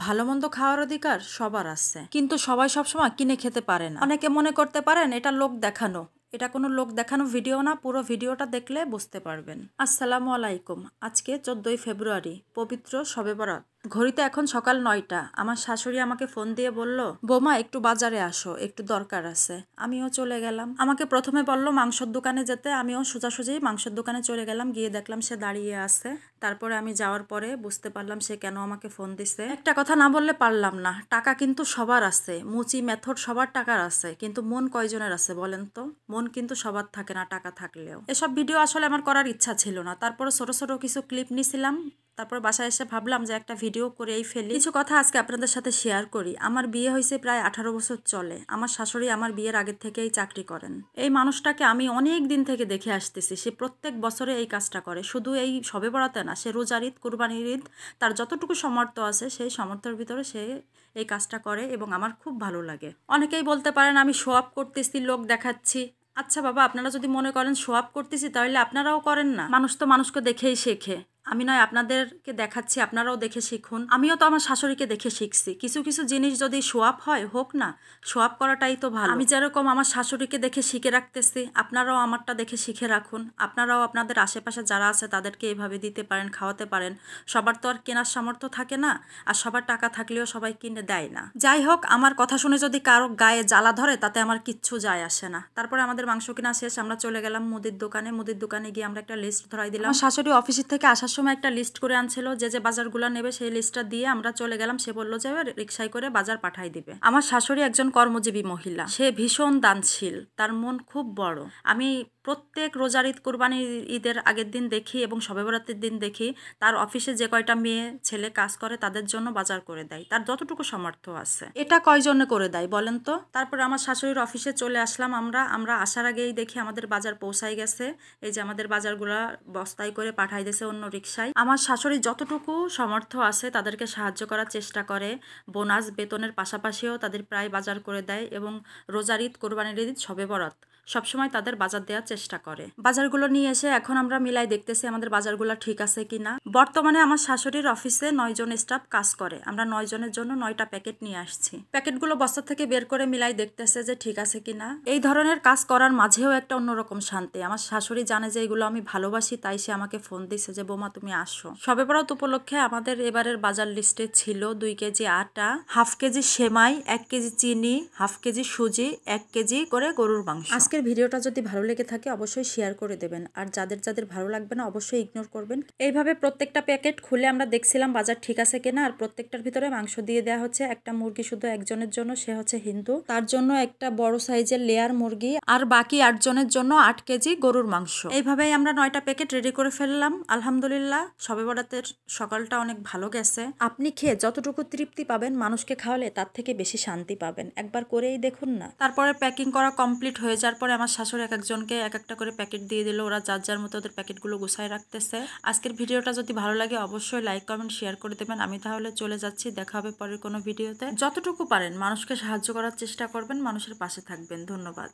ভালো মন্দ খাওয়ার অধিকার সবার আছে, কিন্তু সবাই সবসময় কিনে খেতে পারে না। অনেকে মনে করতে পারেন এটা লোক দেখানো, এটা কোনো লোক দেখানো ভিডিও না, পুরো ভিডিওটা দেখলে বুঝতে পারবেন। আসসালামু আলাইকুম। আজকে 14ই ফেব্রুয়ারি, পবিত্র শবে বরাত। ঘড়িতে এখন সকাল 9টা। আমার শাশুড়ি আমাকে ফোন দিয়ে বলল, বৌমা একটু বাজারে আসো, একটু দরকার আছে। আমিও চলে গেলাম। আমাকে প্রথমে বলল মাংসের দোকানে যেতে, আমিও সোজাসুজি মাংসের দোকানে চলে গেলাম। গিয়ে দেখলাম সে দাঁড়িয়ে আছে। তারপরে আমি যাওয়ার পরে বুঝতে পারলাম সে কেন আমাকে ফোন দিছে। একটা কথা না বললে পারলাম না, টাকা কিন্তু সবার আছে, মুচি মেথড সবার টাকার আছে, কিন্তু মন কয়জনের আছে বলেন তো? মন কিন্তু সবার থাকে না টাকা থাকলেও। এসব ভিডিও আসলে আমার করার ইচ্ছা ছিল না, তারপরে ছোট ছোট কিছু ক্লিপ নিছিলাম। তারপর বাসায় এসে ভাবলাম যে একটা ভিডিও করেই ফেলি। কিছু কথা আজকে আপনাদের সাথে শেয়ার করি। আমার বিয়ে হয়েছে প্রায় 18 বছর চলে। আমার শাশুড়ি আমার বিয়ের আগের থেকেই চাকরি করেন। এই মানুষটাকে আমি অনেক দিন থেকে দেখে আসতেছি। সে প্রত্যেক বছরে এই কাজটা করে, শুধু এই শবে বরাতে না, সে রোজার ঈদ, কুরবানির ঈদ, তার যতটুকু সামর্থ্য আছে সেই সামর্থ্যের ভিতরে সে এই কাজটা করে এবং আমার খুব ভালো লাগে। অনেকেই বলতে পারেন আমি শো আপ করতেছি, লোক দেখাচ্ছি। আচ্ছা বাবা, আপনারা যদি মনে করেন শো আপ করতেছি তাহলে আপনারাও করেন না। মানুষ তো মানুষকে দেখেই শেখে। আমি নয় আপনাদেরকে দেখাচ্ছি, আপনারাও দেখে শিখুন। আমিও তো আমার শাশুড়িকে দেখে শিখছি। কিছু কিছু জিনিস যদি শো আপ হয়, হোক না, শো আপ করাটাই তো ভালো। আমি যেরকম আমার শাশুড়িকে দেখে শিখে রাখতেছি, আপনারাও আমারটা দেখে শিখে রাখুন। আপনারাও আপনাদের আশেপাশে যারা আছে তাদেরকে এইভাবে দিতে পারেন, খাওয়াতে পারেন। সবার তো আর কেনার সামর্থ্য থাকে না, আর সবার টাকা থাকলেও সবাই কিনে দেয় না। যাই হোক, আমার কথা শুনে যদি কারো গায়ে জ্বালা ধরে তাতে আমার কিচ্ছু যায় আসে না। তারপরে আমাদের মাংস কিনা শেষ, আমরা চলে গেলাম মুদির দোকানে। মুদির দোকানে গিয়ে আমরা একটা লিস্ট ধরাই দিলাম। আমার শাশুড়ি অফিসের থেকে আসার সময় একটা লিস্ট করে আনছিল, যে যে বাজারগুলো নেবে সেই লিস্টটা দিয়ে আমরা চলে গেলাম। সে বললো যে রিক্সায় করে বাজার পাঠাই দিবে। আমার শাশুড়ি একজন কর্মজীবী মহিলা, সে ভীষণ দানশীল, তার মন খুব বড়। আমি প্রত্যেক রোজার ঈদ, কুরবানির ঈদের আগের দিন দেখি এবং শবে বরাতের দিন দেখি তার অফিসে যে কয়টা মেয়ে ছেলে কাজ করে তাদের জন্য বাজার করে দেয়, তার যতটুকু সামর্থ্য আছে। এটা কয়জনে করে দেয় বলেন তো? তারপরে আমার শাশুড়ির অফিসে চলে আসলাম। আমরা আসার আগেই দেখি আমাদের বাজার পৌঁছাই গেছে। এই যে আমাদের বাজারগুলা বস্তায় করে পাঠাই দিয়েছে অন্য রিক্সায়। আমার শাশুড়ি যতটুকু সামর্থ্য আছে তাদেরকে সাহায্য করার চেষ্টা করে। বোনাস বেতনের পাশাপাশিও তাদের প্রায় বাজার করে দেয় এবং রোজার ঈদ, কোরবানির ঈদ, শবে বরাত সবসময় তাদের বাজার দেওয়ার চেষ্টা করে। বাজারগুলো নিয়ে এসে এখন আমরা মিলাই দেখতেছি আমাদের বাজারগুলো ঠিক আছে কিনা। বর্তমানে আমার শাশুড়ির অফিসে 9 জন স্টাফ কাজ করে। আমরা 9 জনের জন্য 9টা প্যাকেট নিয়ে আসছি। প্যাকেটগুলো বস্তা থেকে বের করে মিলাই দেখতেছে যে ঠিক আছে কিনা। এই ধরনের কাজ করার মাঝেও একটা অন্যরকম শান্তি। আমার শাশুড়ি জানে যে এগুলো আমি ভালোবাসি, তাই সে আমাকে ফোন দিছে যে বোমা তুমি আসো। শবে বরাত উপলক্ষে আমাদের এবারের বাজার লিস্টে ছিল 2 কেজি আটা, হাফ কেজি সেমাই, 1 কেজি চিনি, হাফ কেজি সুজি, 1 কেজি করে গরুর মাংস। আজকের ভিডিওটা যদি ভালো লেগে থাকে অবশ্যই শেয়ার করে দেবেন, আর যাদের যাদের ভালো লাগবে না অবশ্যই ইগনোর করবেন। এইভাবে প্রত্যেকটা প্যাকেট খুলে আমরা দেখছিলাম বাজার ঠিক আছে কিনা। আর প্রত্যেকটার ভিতরে মাংস দিয়ে দেওয়া হচ্ছে। একটা মুরগি শুধু একজনের জন্য, সে হচ্ছে হিন্দু, তার জন্য একটা বড় সাইজের লেয়ার মুরগি, আর বাকি 8 জনের জন্য 8 কেজি গরুর মাংস। এইভাবেই আমরা 9টা প্যাকেট রেডি করে ফেললাম। আলহামদুলিল্লাহ, শবে বরাতের সকালটা অনেক ভালো গেছে। আপনি খেয়ে যতটুকু তৃপ্তি পাবেন, মানুষকে খাওয়ালে তার থেকে বেশি শান্তি পাবেন। একবার করেই দেখুন না। তারপরে প্যাকিং করা কমপ্লিট হয়ে যাওয়ার পরে আমার শাশুড়ি এক একজনকে এক একটা করে প্যাকেট দিয়ে দিল। ওরা যার যার মতো ওদের প্যাকেটগুলো গুছায় রাখতেছে। আজকের ভিডিওটা যদি ভালো লাগে অবশ্যই লাইক, কমেন্ট, শেয়ার করে দেবেন। আমি তাহলে চলে যাচ্ছি, দেখা হবে পরের কোনো ভিডিওতে। যতটুকু পারেন মানুষকে সাহায্য করার চেষ্টা করবেন, মানুষের পাশে থাকবেন। ধন্যবাদ।